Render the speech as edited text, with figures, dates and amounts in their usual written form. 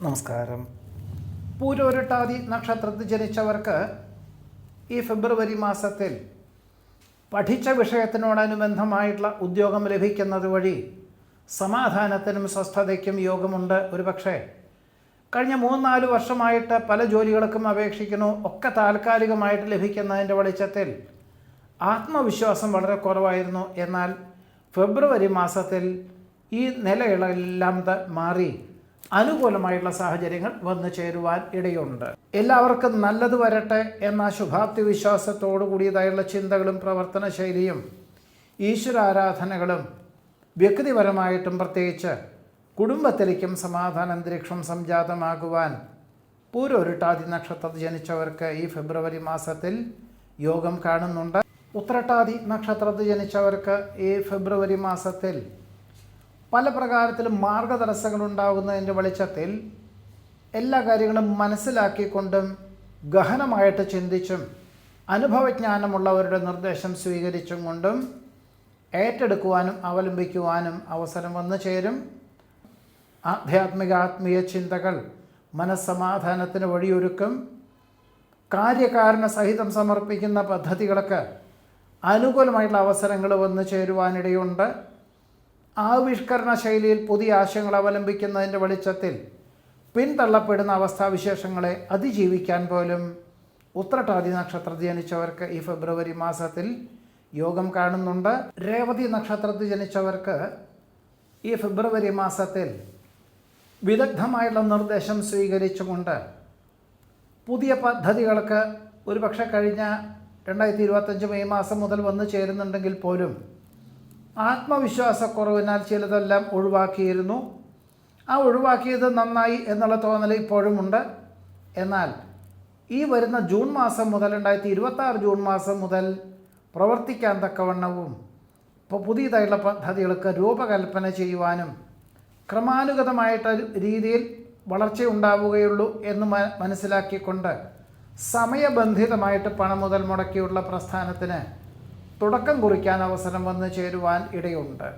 നമസ്കാരം. പൂരോരുട്ടാതി നക്ഷത്രത്തിൽ ജനിച്ചവർക്ക് ഈ ഫെബ്രുവരി മാസത്തിൽ പഠിച്ച വിഷയത്തിനോടനുബന്ധമായിട്ടുള്ള ഉദ്യോഗം ലഭിക്കുന്നത് വഴി സമാധാനത്തിനും സ്വസ്ഥതയ്ക്കും യോഗമുണ്ട്. ഒരുപക്ഷെ കഴിഞ്ഞ 3-4 വർഷമായിട്ട് പല ജോലികൾക്കും അപേക്ഷിക്കുന്നു, ഒക്കെ താൽക്കാലികമായിട്ട് ലഭിക്കുന്നതിൻ്റെ വെളിച്ചത്തിൽ ആത്മവിശ്വാസം വളരെ കുറവായിരുന്നു. എന്നാൽ ഫെബ്രുവരി മാസത്തിൽ ഈ നിലയിളെല്ലാം മാറി അനുകൂലമായിട്ടുള്ള സാഹചര്യങ്ങൾ വന്നു ചേരുവാൻ ഇടയുണ്ട്. എല്ലാവർക്കും നല്ലത് വരട്ടെ എന്ന ശുഭാപ്തി വിശ്വാസത്തോടു കൂടിയതായുള്ള ചിന്തകളും പ്രവർത്തന ശൈലിയും ഈശ്വരാരാധനകളും വ്യക്തിപരമായിട്ടും പ്രത്യേകിച്ച് കുടുംബത്തിലേക്കും സമാധാന അന്തരീക്ഷം സംജാതമാകുവാൻ പൂരോരുട്ടാതി നക്ഷത്രത്തിൽ ജനിച്ചവർക്ക് ഈ ഫെബ്രുവരി മാസത്തിൽ യോഗം കാണുന്നുണ്ട്. ഉത്രട്ടാതി നക്ഷത്രത്തിൽ ജനിച്ചവർക്ക് ഈ ഫെബ്രുവരി മാസത്തിൽ പല പ്രകാരത്തിലും മാർഗതടസ്സങ്ങളുണ്ടാകുന്നതിൻ്റെ വെളിച്ചത്തിൽ എല്ലാ കാര്യങ്ങളും മനസ്സിലാക്കിക്കൊണ്ടും ഗഹനമായിട്ട് ചിന്തിച്ചും അനുഭവജ്ഞാനമുള്ളവരുടെ നിർദ്ദേശം സ്വീകരിച്ചും കൊണ്ടും ഏറ്റെടുക്കുവാനും അവലംബിക്കുവാനും അവസരം വന്നു ചേരും. ആത്മീയ ചിന്തകൾ മനസ്സമാധാനത്തിന് വഴിയൊരുക്കും. കാര്യകാരണ സഹിതം സമർപ്പിക്കുന്ന പദ്ധതികൾക്ക് അനുകൂലമായിട്ടുള്ള അവസരങ്ങൾ വന്നു ചേരുവാനിടയുണ്ട്. ആവിഷ്കരണ ശൈലിയിൽ പുതിയ ആശയങ്ങൾ അവലംബിക്കുന്നതിൻ്റെ വെളിച്ചത്തിൽ പിന്തള്ളപ്പെടുന്ന അവസ്ഥാവിശേഷങ്ങളെ അതിജീവിക്കാൻ പോലും ഉത്രട്ടാതി നക്ഷത്രത്തിൽ ജനിച്ചവർക്ക് ഈ ഫെബ്രുവരി മാസത്തിൽ യോഗം കാണുന്നുണ്ട്. രേവതി നക്ഷത്രത്തിൽ ജനിച്ചവർക്ക് ഈ ഫെബ്രുവരി മാസത്തിൽ വിദഗ്ധമായുള്ള നിർദ്ദേശം സ്വീകരിച്ചുകൊണ്ട് പുതിയ പദ്ധതികൾക്ക് ഒരുപക്ഷെ കഴിഞ്ഞ 2025 മെയ് മാസം മുതൽ വന്നു ചേരുന്നുണ്ടെങ്കിൽ പോലും ആത്മവിശ്വാസക്കുറവിനാൽ ചിലതെല്ലാം ഒഴിവാക്കിയിരുന്നു. ആ ഒഴിവാക്കിയത് നന്നായി എന്നുള്ള തോന്നൽ ഇപ്പോഴുമുണ്ട്. എന്നാൽ ഈ വരുന്ന ജൂൺ മാസം മുതൽ 2026 ജൂൺ മാസം മുതൽ പ്രവർത്തിക്കാൻ തക്കവണ്ണവും ഇപ്പോൾ പുതിയതായിട്ടുള്ള പദ്ധതികൾക്ക് രൂപകൽപ്പന ചെയ്യുവാനും ക്രമാനുഗതമായിട്ട് രീതിയിൽ വളർച്ചയുണ്ടാവുകയുള്ളൂ എന്ന് മനസ്സിലാക്കിക്കൊണ്ട് സമയബന്ധിതമായിട്ട് പണം മുതൽ മുടക്കിയുള്ള പ്രസ്ഥാനത്തിന് തുടക്കം കുറിക്കാൻ അവസരം വന്നു ചേരുവാൻ ഇടയുണ്ട്.